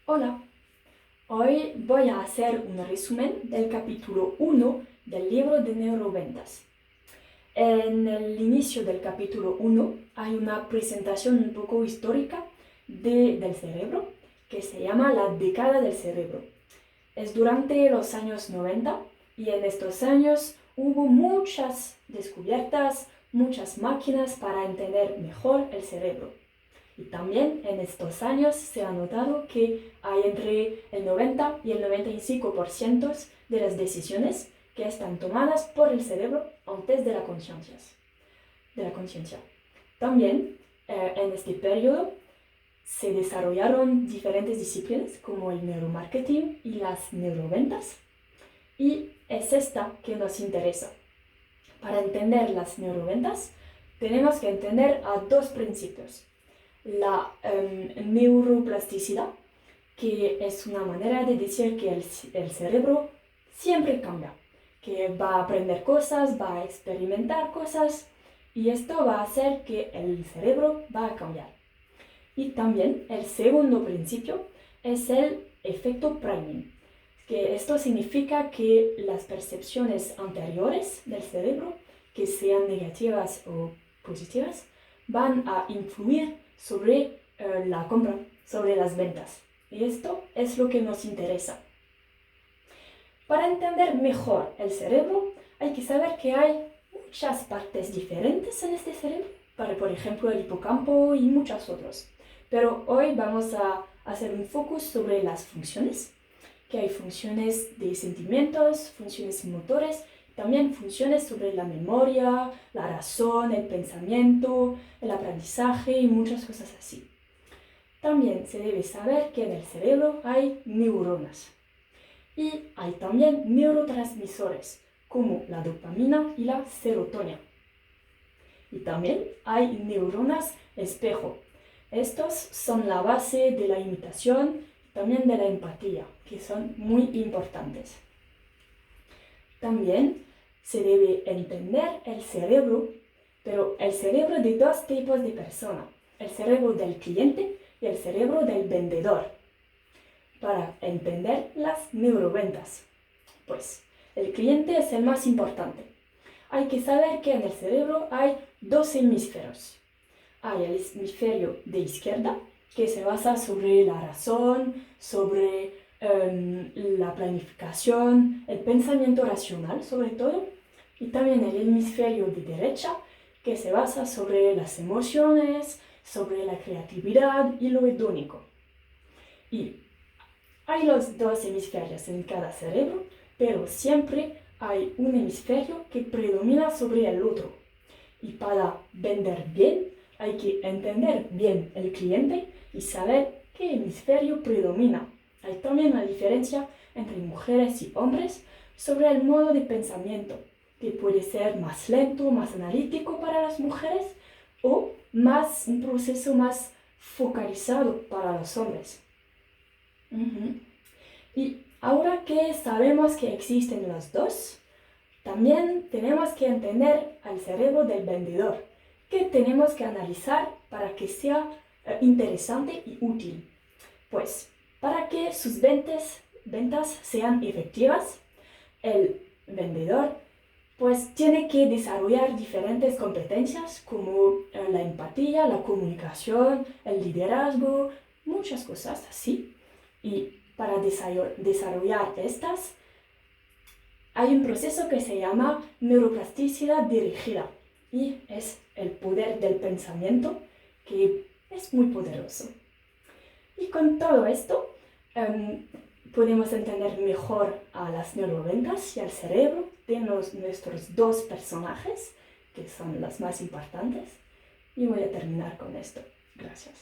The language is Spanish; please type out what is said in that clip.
Hola, hoy voy a hacer un resumen del capítulo 1 del libro de neuroventas. En el inicio del capítulo 1 hay una presentación un poco histórica del cerebro que se llama la década del cerebro. Es durante los años 90 y en estos años hubo muchas descubiertas, muchas máquinas para entender mejor el cerebro. Y también en estos años se ha notado que hay entre el 90 y el 95% de las decisiones que están tomadas por el cerebro antes de la conciencia. También en este periodo se desarrollaron diferentes disciplinas como el neuromarketing y las neuroventas. Y es esta que nos interesa. Para entender las neuroventas tenemos que entender a dos principios. La neuroplasticidad, que es una manera de decir que el cerebro siempre cambia, que va a aprender cosas, va a experimentar cosas y esto va a hacer que el cerebro va a cambiar. Y también el segundo principio es el efecto priming, que esto significa que las percepciones anteriores del cerebro, que sean negativas o positivas, van a influir sobre la compra, sobre las ventas. Y esto es lo que nos interesa. Para entender mejor el cerebro, hay que saber que hay muchas partes diferentes en este cerebro, por ejemplo el hipocampo y muchas otras. Pero hoy vamos a hacer un focus sobre las funciones, que hay funciones de sentimientos, funciones motores, también funciones sobre la memoria, la razón, el pensamiento, el aprendizaje y muchas cosas así. También se debe saber que en el cerebro hay neuronas. Y hay también neurotransmisores, como la dopamina y la serotonina. Y también hay neuronas espejo. Estos son la base de la imitación y también de la empatía, que son muy importantes. También se debe entender el cerebro, pero el cerebro de dos tipos de personas, el cerebro del cliente y el cerebro del vendedor, para entender las neuroventas. Pues el cliente es el más importante. Hay que saber que en el cerebro hay dos hemisferios. Hay el hemisferio de izquierda, que se basa sobre la razón, sobre la planificación, el pensamiento racional sobre todo, y también el hemisferio de derecha, que se basa sobre las emociones, sobre la creatividad y lo hedónico. Y hay los dos hemisferios en cada cerebro, pero siempre hay un hemisferio que predomina sobre el otro. Y para vender bien, hay que entender bien el cliente y saber qué hemisferio predomina. Hay también una diferencia entre mujeres y hombres sobre el modo de pensamiento, que puede ser más lento, más analítico para las mujeres o un proceso más focalizado para los hombres. Y ahora que sabemos que existen los dos, también tenemos que entender al cerebro del vendedor, que tenemos que analizar para que sea interesante y útil. Pues, para que sus ventas sean efectivas, el vendedor tiene que desarrollar diferentes competencias como la empatía, la comunicación, el liderazgo, muchas cosas así. Y para desarrollar estas, hay un proceso que se llama neuroplasticidad dirigida y es el poder del pensamiento que es muy poderoso. Y con todo esto podemos entender mejor a las neuroventas y al cerebro de nuestros dos personajes, que son los más importantes. Y voy a terminar con esto. Gracias.